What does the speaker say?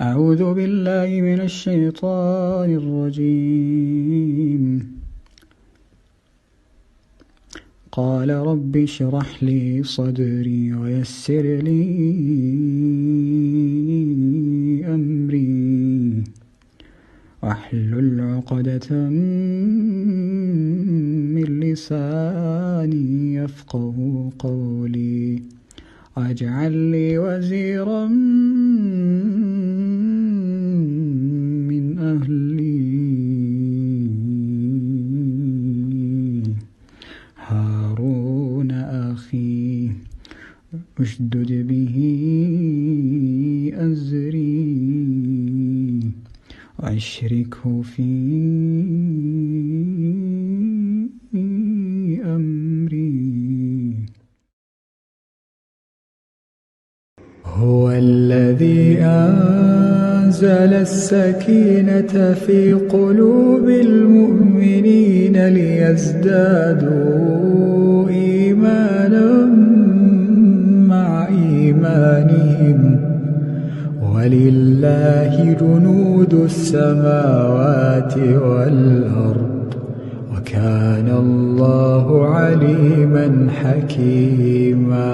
أعوذ بالله من الشيطان الرجيم. قال رب اشرح لي صدري ويسر لي أمري واحلل عقدة من لساني يفقه قولي واجعل لي وزيرا من أهلي هارون أخي اشدد به أزري وأشركه في أمري. هو الذي أنزل السكينة في قلوب المؤمنين ليزدادوا إيمانا مع إيمانهم ولله جنود السماوات والأرض وكان الله عليما حكيما.